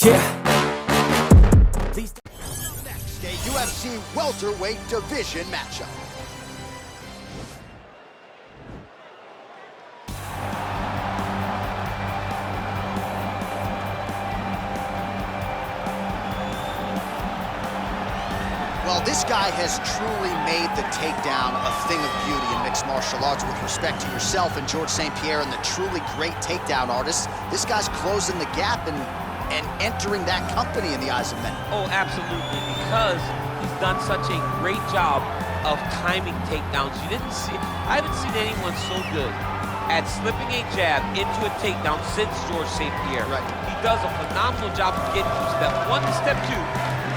Next, a UFC welterweight division matchup. Well, this guy has truly made the takedown a thing of beauty in mixed martial arts. With respect to yourself and George St. Pierre and the truly great takedown artists, this guy's closing the gap and entering that company in the eyes of many. Oh, absolutely, because he's done such a great job of timing takedowns. I haven't seen anyone so good at slipping a jab into a takedown since George St. Pierre. Right. He does a phenomenal job of getting from step one to step two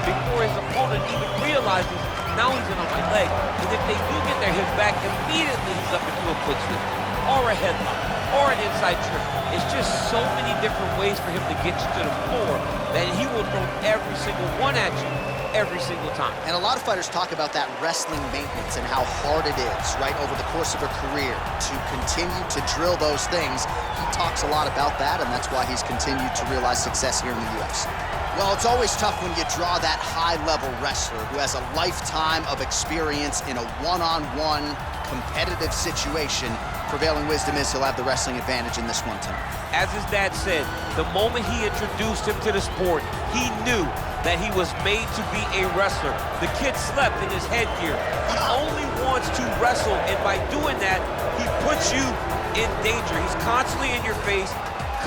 before his opponent even realizes now he's in on my leg. And if they do get their hips back, immediately he's up into a foot sweep or a headlock or an inside trip. It's just so many different ways for him to get you to the floor that he will throw every single one at you every single time. And a lot of fighters talk about that wrestling maintenance and how hard it is, right, over the course of a career to continue to drill those things. He talks a lot about that, and that's why he's continued to realize success here in the UFC. Well, it's always tough when you draw that high-level wrestler who has a lifetime of experience in a one-on-one competitive situation. Prevailing wisdom is he'll have the wrestling advantage in this one tonight. As his dad said, the moment he introduced him to the sport, he knew that he was made to be a wrestler. The kid slept in his headgear. He only wants to wrestle, and by doing that, he puts you in danger. He's constantly in your face,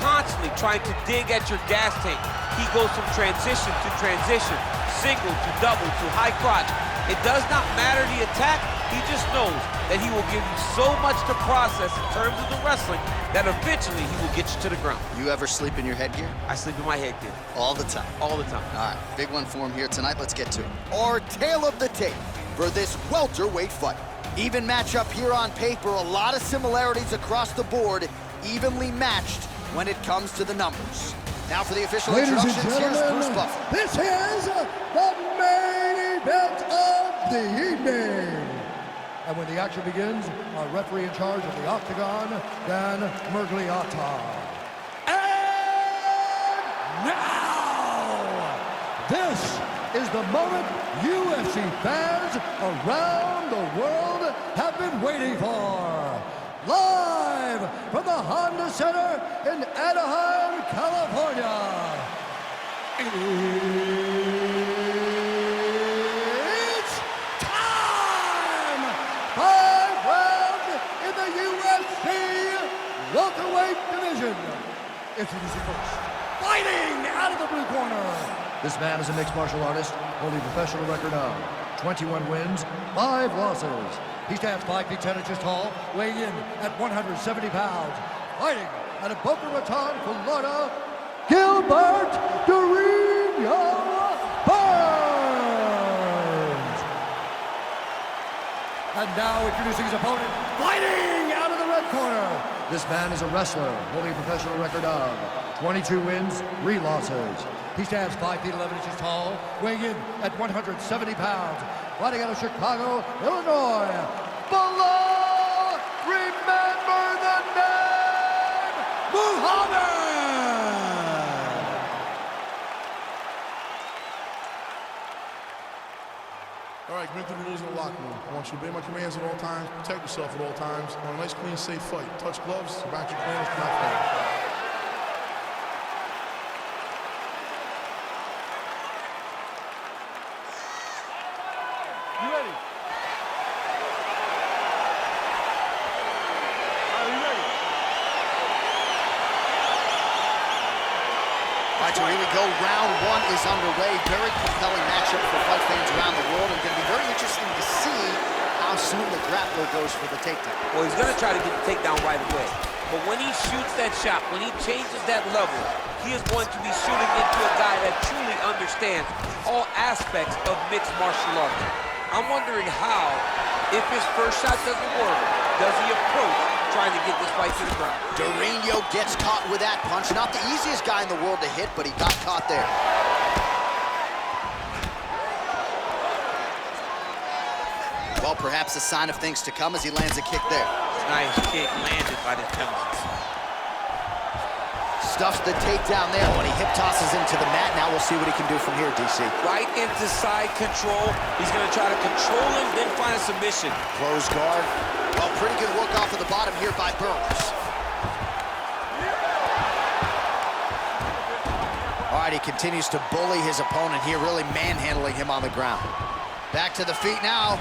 constantly trying to dig at your gas tank. He goes from transition to transition, single to double to high crotch. It does not matter the attack. He just knows that he will give you so much to process in terms of the wrestling that eventually he will get you to the ground. You ever sleep in your headgear? I sleep in my headgear. All the time? All the time. All right, big one for him here tonight. Let's get to it. Our tale of the tape for this welterweight fight. Even matchup here on paper, a lot of similarities across the board, evenly matched when it comes to the numbers. Now for the official introductions, here's Bruce Buffer. This is the main event of the evening. And when the action begins, our referee in charge of the Octagon, Dan Mergliata. And now, this is the moment UFC fans around the world have been waiting for. Live from the Honda Center in Anaheim, California. It's time! 5 rounds in the UFC welterweight division. Introducing first, fighting out of the blue corner. This man is a mixed martial artist, holding a professional record of 21 wins, 5 losses. He stands 5 feet 10 inches tall, weighing in at 170 pounds. Fighting out of Boca Raton, Florida, Gilbert Burns. And now introducing his opponent, fighting out of the red corner. This man is a wrestler, holding a professional record of 22 wins, 3 losses. He stands 5 feet 11 inches tall, weighing in at 170 pounds. Fighting out of Chicago, Illinois, Belal, remember the name, Muhammad! All right, commit to the rules in the locker room. I want you to obey my commands at all times, protect yourself at all times. I want a nice, clean, safe fight. Touch gloves, back your corners, not foul. To really go, round 1 is underway. Very compelling matchup for fight fans around the world, and going to be very interesting to see how soon the grappler goes for the takedown. Well, he's going to try to get the takedown right away. But when he shoots that shot, when he changes that level, he is going to be shooting into a guy that truly understands all aspects of mixed martial arts. I'm wondering how, if his first shot doesn't work, does he approach trying to get this fight to the ground? Durinho gets caught with that punch. Not the easiest guy in the world to hit, but he got caught there. Well, perhaps a sign of things to come as he lands a kick there. Nice kick landed by the gentleman. Stuffs the takedown there when he hip tosses him to the mat. Now we'll see what he can do from here, DC. Right into side control. He's going to try to control him, then find a submission. Close guard. Well, pretty good work off of the bottom here by Burns. All right, he continues to bully his opponent here, really manhandling him on the ground. Back to the feet now.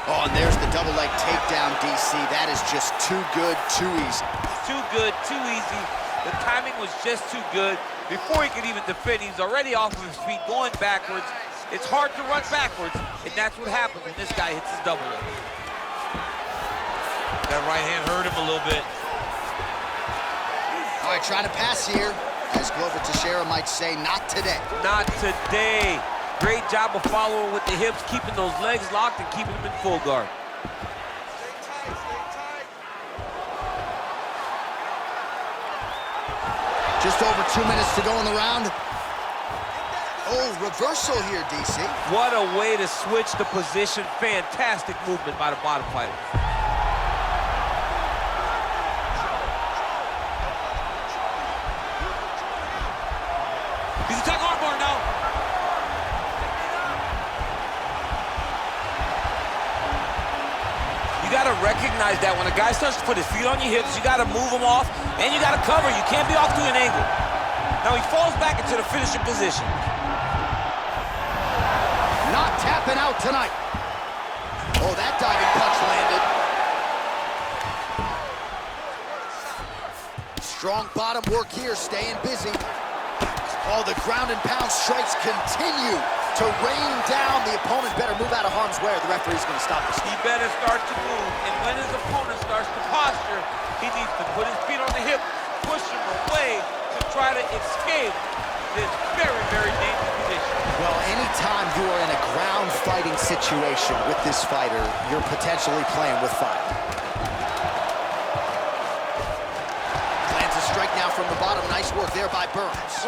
Oh, and there's the double leg takedown, DC. That is just too good, too easy. Too good, too easy. The timing was just too good. Before he could even defend, he's already off of his feet, going backwards. It's hard to run backwards, and that's what happens when this guy hits his double leg. That right hand hurt him a little bit. All right, trying to pass here. As Glover Teixeira might say, not today. Not today. Great job of following with the hips, keeping those legs locked and keeping them in full guard. Just over 2 minutes to go in the round. Oh, reversal here, DC. What a way to switch the position. Fantastic movement by the bottom fighter. He's attacking armbar now. You gotta recognize that when a guy starts to put his feet on your hips, you gotta move him off, and you gotta cover. You can't be off to an angle. Now he falls back into the finishing position. Not tapping out tonight. Oh, that diving punch landed. Strong bottom work here, staying busy. Oh, the ground and pound strikes continue to rain down. The opponent better move out of harm's way or the referee's going to stop this. He better start to move, and when his opponent starts to posture, he needs to put his feet on the hip, push him away to try to escape this very, very dangerous position. Well, anytime you are in a ground fighting situation with this fighter, you're potentially playing with fire. Lands a strike now from the bottom. Nice work there by Burns.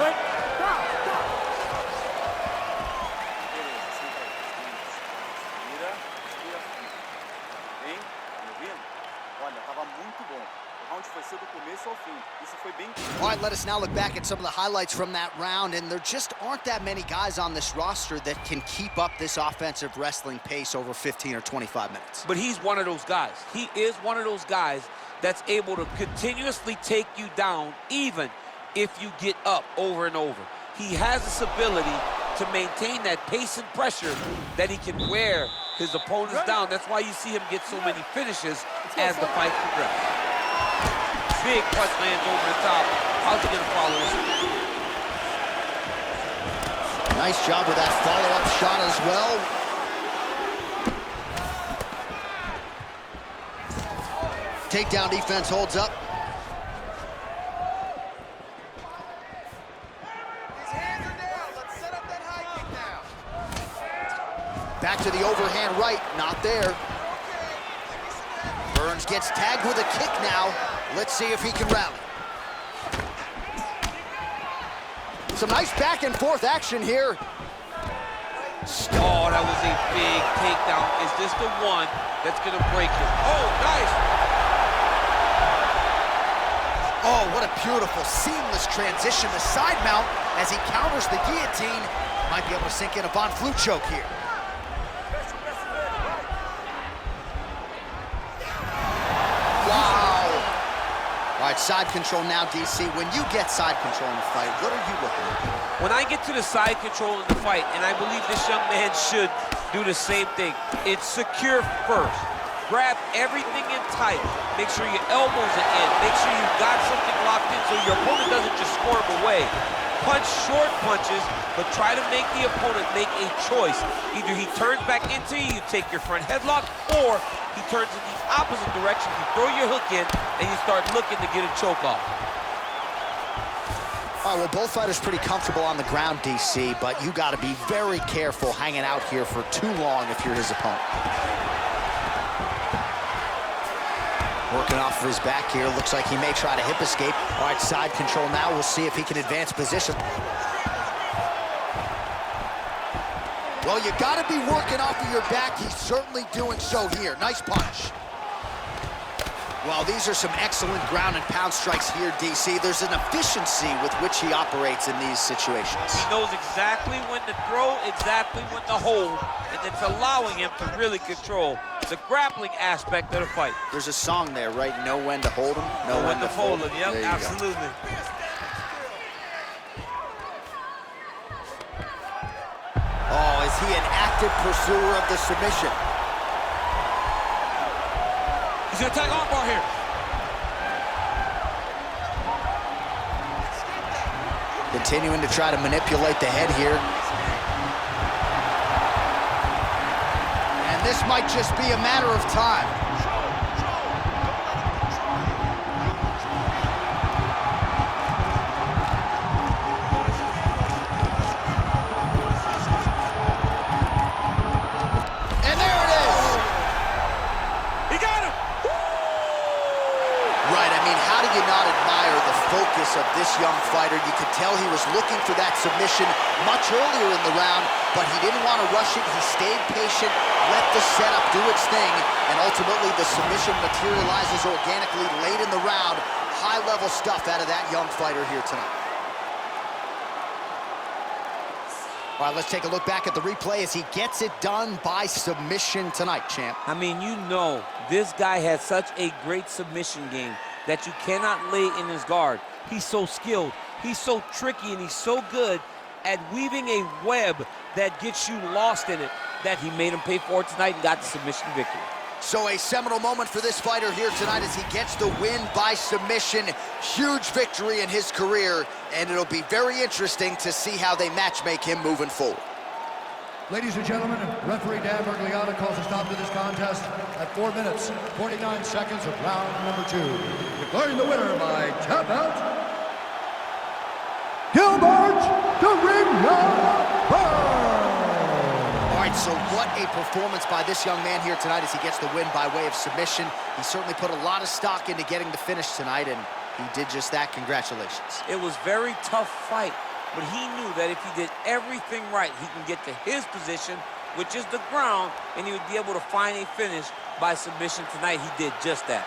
All right, let us now look back at some of the highlights from that round, and there just aren't that many guys on this roster that can keep up this offensive wrestling pace over 15 or 25 minutes. But he's one of those guys. He is one of those guys that's able to continuously take you down even if you get up over and over. He has this ability to maintain that pace and pressure that he can wear his opponents down. That's why you see him get so many finishes as the fight progresses. Big punch lands over the top. How's he gonna follow this? Nice job with that follow-up shot as well. Takedown defense holds up. His hands are down. Let's set up that high kick now. Back to the overhand right, not there. Burns gets tagged with a kick now. Let's see if he can rally. Some nice back and forth action here. Oh, that was a big takedown. Is this the one that's gonna break him? Oh, nice. Oh, what a beautiful, seamless transition. The side mount as he counters the guillotine. Might be able to sink in a Von Flue choke here. Wow. All right, side control now, DC. When you get side control in the fight, what are you looking at? When I get to the side control in the fight, and I believe this young man should do the same thing, it's secure first. Grab everything in tight. Make sure your elbows are in. Make sure you've got something locked in so your opponent doesn't just squirm away. Punch short punches, but try to make the opponent make a choice. Either he turns back into you, you take your front headlock, or he turns in the opposite direction. You throw your hook in, and you start looking to get a choke off. All right, well, both fighters pretty comfortable on the ground, DC, but you got to be very careful hanging out here for too long if you're his opponent. Working off of his back here. Looks like he may try to hip escape. All right, side control now. We'll see if he can advance position. Well, you got to be working off of your back. He's certainly doing so here. Nice punch. Well, these are some excellent ground and pound strikes here, DC. There's an efficiency with which he operates in these situations. He knows exactly when to throw, exactly when to hold, and it's allowing him to really control the grappling aspect of the fight. There's a song there, right? Know when to hold him, know when to fold him. Yep, absolutely. Oh, is he an active pursuer of the submission? He's gonna attack armbar here. Continuing to try to manipulate the head here. And this might just be a matter of time. And there it is! He got him! Right, I mean, how do you not admire the focus of this young fighter? You could tell he was looking for that submission much earlier in the round, but he didn't want to rush it. He stayed patient, let the setup do its thing, and ultimately the submission materializes organically late in the round. High-level stuff out of that young fighter here tonight. All right, let's take a look back at the replay as he gets it done by submission tonight, champ. I mean, you know, this guy has such a great submission game that you cannot lay in his guard. He's so skilled, he's so tricky, and he's so good at weaving a web that gets you lost in it that he made him pay for it tonight and got the submission victory. So a seminal moment for this fighter here tonight as he gets the win by submission. Huge victory in his career, and it'll be very interesting to see how they match-make him moving forward. Ladies and gentlemen, referee Dan Bergliana calls a stop to this contest at 4 minutes, 49 seconds of round number 2. Declaring the winner by tap out, Gilbert Burns. All right, so what a performance by this young man here tonight as he gets the win by way of submission. He certainly put a lot of stock into getting the finish tonight, and he did just that. Congratulations. It was a very tough fight, but he knew that if he did everything right, he can get to his position, which is the ground, and he would be able to find a finish by submission tonight. He did just that.